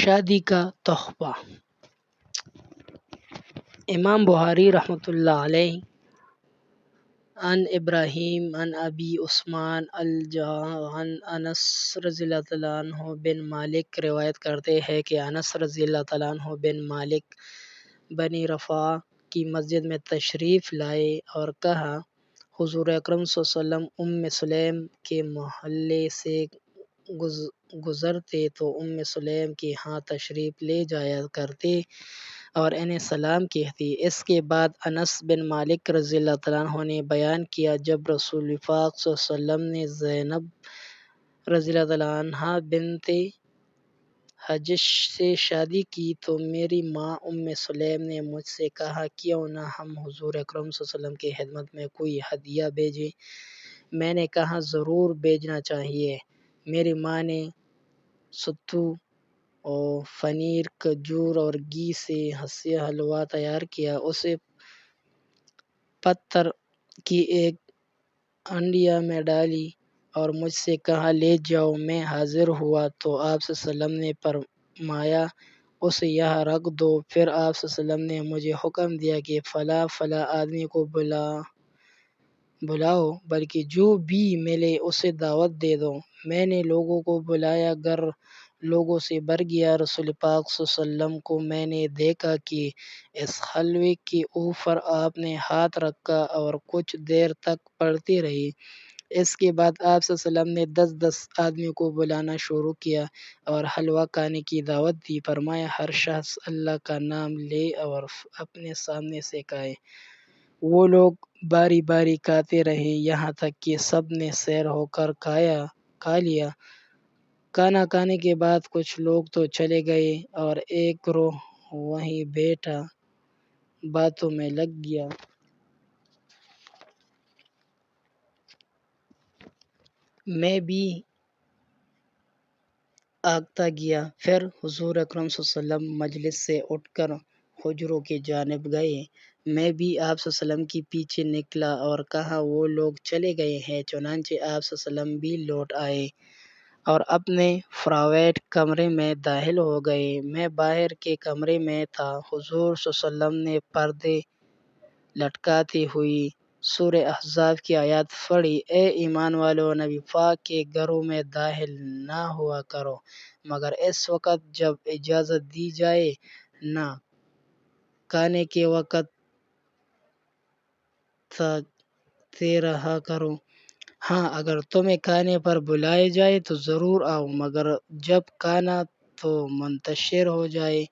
شادی کا تحفہ۔ امام بخاری رحمۃ اللہ علیہ عن ابراہیم عن ابی عثمان عن انس رضی اللہ تعالیٰ عنہ بن مالک روایت کرتے ہیں کہ انس رضی اللہ تعالیٰ عنہ بن مالک بنی رفاع کی مسجد میں تشریف لائے اور کہا، حضور اکرم صلی اللہ علیہ وسلم ام سلیم کے محلے سے گزرتے تو ام سلیم کے ہاں تشریف لے جایا کرتے اور انہیں سلام کہتی۔ اس کے بعد انس بن مالک رضی اللہ تعالیٰ عنہ نے بیان کیا، جب رسول پاک صلی اللہ علیہ وسلم نے زینب رضی اللہ تعالیٰ عنہ بنت حجش سے شادی کی تو میری ماں ام سلیم نے مجھ سے کہا، کیوں نہ ہم حضور اکرم صلی اللہ علیہ وسلم کی خدمت میں کوئی ہدیہ بھیجیں؟ میں نے کہا، ضرور بھیجنا چاہیے۔ میری ماں نے ستو اور پنیر، کھجور اور گھی سے حلوہ تیار کیا، اسے پتھر کی ایک ہنڈیا میں ڈالی اور مجھ سے کہا، لے جاؤ۔ میں حاضر ہوا تو آپ صلی اللہ علیہ وسلم نے فرمایا، اسے یہاں رکھ دو۔ پھر آپ صلی اللہ علیہ وسلم نے مجھے حکم دیا کہ فلاں فلاں آدمی کو بلاؤ، بلکہ جو بھی ملے اسے دعوت دے دو۔ میں نے لوگوں کو بلایا، گھر لوگوں سے بھر گیا۔ رسول پاک صلی اللہ علیہ وسلم کو میں نے دیکھا کہ اس حلوے کے اوپر آپ نے ہاتھ رکھا اور کچھ دیر تک پڑھتی رہی۔ اس کے بعد آپ صلی اللہ علیہ وسلم نے 10 آدمیوں کو بلانا شروع کیا اور حلوہ کھانے کی دعوت دی۔ فرمایا، ہر شخص اللہ کا نام لے اور اپنے سامنے سے کھائے۔ وہ لوگ باری باری کھاتے رہے یہاں تک کہ سب نے سیر ہو کر کھا لیا۔ کھانا کھانے کے بعد کچھ لوگ تو چلے گئے اور ایک گروہ وہیں بیٹھا باتوں میں لگ گیا۔ میں بھی آگتا گیا۔ پھر حضور اکرم صلی اللہ علیہ وسلم مجلس سے اٹھ کر حجروں کی جانب گئے۔ میں بھی آپ صلی اللہ علیہ وسلم کے پیچھے نکلا اور کہا، وہ لوگ چلے گئے ہیں۔ چنانچہ آپ صلی اللہ علیہ وسلم بھی لوٹ آئے اور اپنے پرائیویٹ کمرے میں داخل ہو گئے۔ میں باہر کے کمرے میں تھا۔ حضور صلی اللہ علیہ وسلم نے پردے لٹکاتے ہوئے سورہ احزاب کی آیات پڑھی، اے ایمان والو، نبی پاک کے گھروں میں داخل نہ ہوا کرو مگر اس وقت جب اجازت دی جائے، نہ کھانے کے وقت تھکتے رہا کرو۔ ہاں، اگر تمہیں کھانے پر بلایا جائے تو ضرور آؤ، مگر جب کھانا تو منتشر ہو جائے،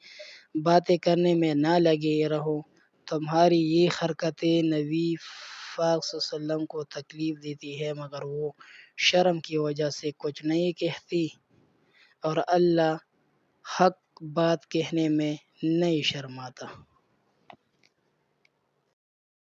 باتیں کرنے میں نہ لگے رہو۔ تمہاری یہ حرکتیں نبی پاک صلی اللہ علیہ وسلم کو تکلیف دیتی ہیں مگر وہ شرم کی وجہ سے کچھ نہیں کہتے اور اللہ حق بات کہنے میں نہیں شرماتا۔